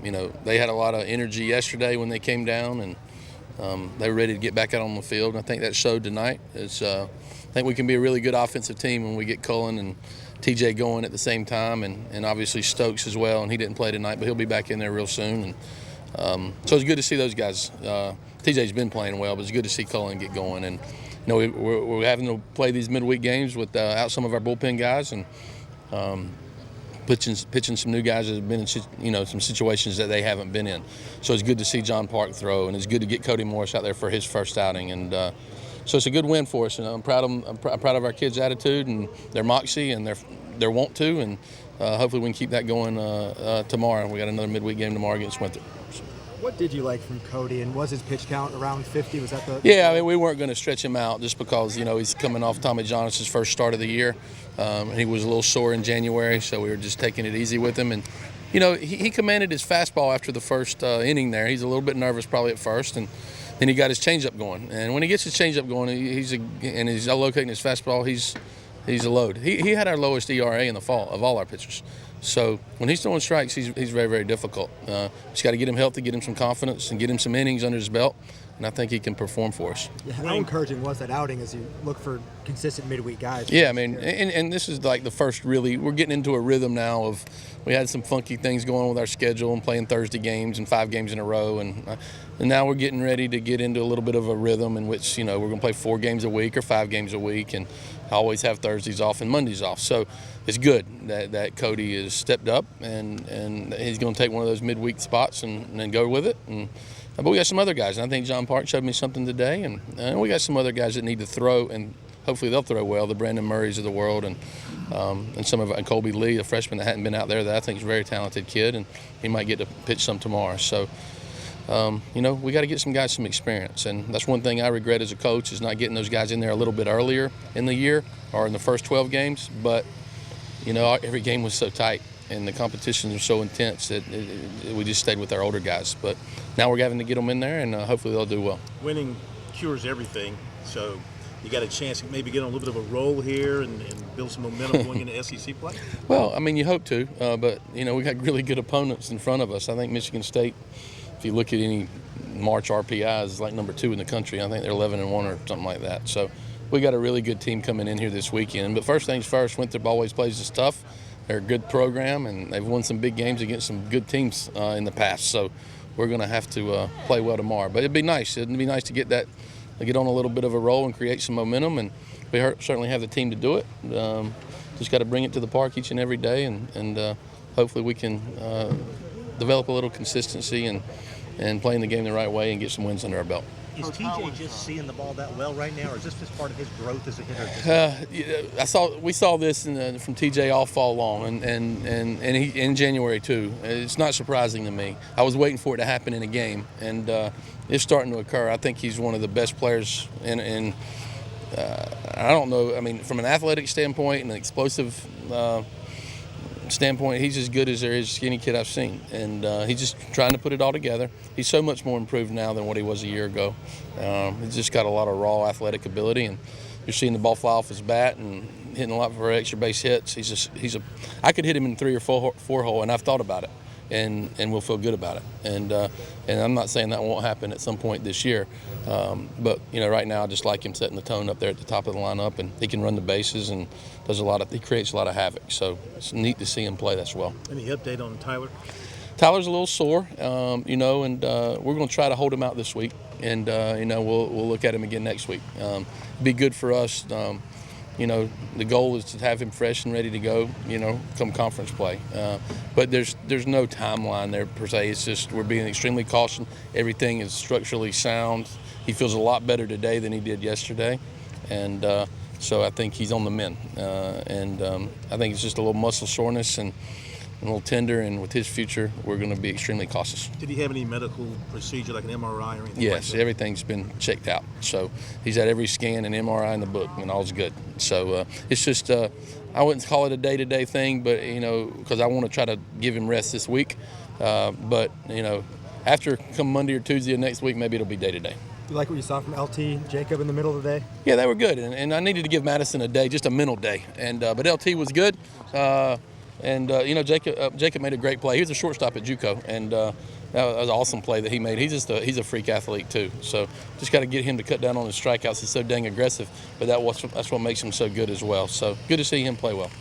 They had a lot of energy yesterday when they came down, and they were ready to get back out on the field. And I think that showed tonight. I think we can be a really good offensive team when we get Cullen and TJ going at the same time, and obviously Stokes as well. And he didn't play tonight, but he'll be back in there real soon. And so it's good to see those guys. TJ's been playing well, but it's good to see Cullen get going. And we're having to play these midweek games without some of our bullpen guys, and pitching some new guys that have been in some situations that they haven't been in. So it's good to see John Park throw, and it's good to get Cody Morris out there for his first outing. And so it's a good win for us. And I'm proud of our kids' attitude and their moxie and their want to. And hopefully we can keep that going tomorrow. We got another midweek game tomorrow against Winthrop. What did you like from Cody, and was his pitch count around 50? Was that the? Yeah, I mean, we weren't going to stretch him out just because he's coming off Tommy Johnson's first start of the year. He was a little sore in January, so we were just taking it easy with him. And he commanded his fastball after the first inning there. He's a little bit nervous probably at first, and then he got his changeup going. And when he gets his changeup going, and he's locating his fastball, he's a load. He had our lowest ERA in the fall of all our pitchers. So when he's throwing strikes, he's very, very difficult. Just got to get him healthy, get him some confidence, and get him some innings under his belt, and I think he can perform for us. Yeah, how encouraging was that outing as you look for consistent midweek guys? Yeah, I mean, and this is like the first really, we're getting into a rhythm now of, we had some funky things going on with our schedule and playing Thursday games and 5 games in a row, and now we're getting ready to get into a little bit of a rhythm in which, we're going to play 4 games a week or 5 games a week, and I always have Thursdays off and Mondays off. So it's good that Cody has stepped up, and he's going to take one of those midweek spots and go with it. But we got some other guys, and I think John Park showed me something today, and we got some other guys that need to throw, and hopefully they'll throw well, the Brandon Murrays of the world, and Colby Lee, a freshman that hadn't been out there that I think is a very talented kid, and he might get to pitch some tomorrow. So, we got to get some guys some experience, and that's one thing I regret as a coach is not getting those guys in there a little bit earlier in the year or in the first 12 games. But, every game was so tight and the competitions were so intense that we just stayed with our older guys. But now we're having to get them in there, and hopefully they'll do well. Winning cures everything, so you got a chance to maybe get on a little bit of a roll here and build some momentum going into SEC play? Well, I mean, you hope to, but, we got really good opponents in front of us. I think Michigan State, if you look at any March RPIs, is like number 2 in the country. I think they're 11-1 or something like that. So we got a really good team coming in here this weekend. But first things first, Winthrop always plays us tough. They're a good program, and they've won some big games against some good teams in the past. So we're going to have to play well tomorrow. But it'd be nice. It'd be nice to get on a little bit of a roll and create some momentum. And we certainly have the team to do it. Just got to bring it to the park each and every day, and hopefully we can develop a little consistency and playing the game the right way and get some wins under our belt. Is TJ just seeing the ball that well right now, or is this just part of his growth as a hitter? We saw this from TJ all fall long, and he in January too. It's not surprising to me. I was waiting for it to happen in a game, and it's starting to occur. I think he's one of the best players I don't know. I mean, from an athletic standpoint and an explosive standpoint, he's as good as there is any kid I've seen, and he's just trying to put it all together. He's so much more improved now than what he was a year ago. He's just got a lot of raw athletic ability, and you're seeing the ball fly off his bat and hitting a lot for extra base hits. I could hit him in 3 or 4 hole, and I've thought about it, and we'll feel good about it. And I'm not saying that won't happen at some point this year, but right now I just like him setting the tone up there at the top of the lineup, and he can run the bases and he creates a lot of havoc. So it's neat to see him play that well. Any update on Tyler? Tyler's a little sore, and we're going to try to hold him out this week, and we'll look at him again next week. It'd be good for us. The goal is to have him fresh and ready to go, come conference play. But there's no timeline there per se. It's just we're being extremely cautious. Everything is structurally sound. He feels a lot better today than he did yesterday, and so I think he's on the mend. I think it's just a little muscle soreness and a little tender, and with his future, we're going to be extremely cautious. Did he have any medical procedure like an MRI or anything? Yes, like that? Everything's been checked out. So he's had every scan and MRI in the book, and all's good. So it's just, I wouldn't call it a day-to-day thing, but, because I want to try to give him rest this week. But, after come Monday or Tuesday of next week, maybe it'll be day-to-day. You like what you saw from LT, Jacob in the middle of the day? Yeah, they were good, and I needed to give Madison a day, just a mental day. But LT was good. And Jacob made a great play. He was a shortstop at JUCO, and that was an awesome play that he made. He's a freak athlete too. So just got to get him to cut down on his strikeouts. He's so dang aggressive, but that's what makes him so good as well. So good to see him play well.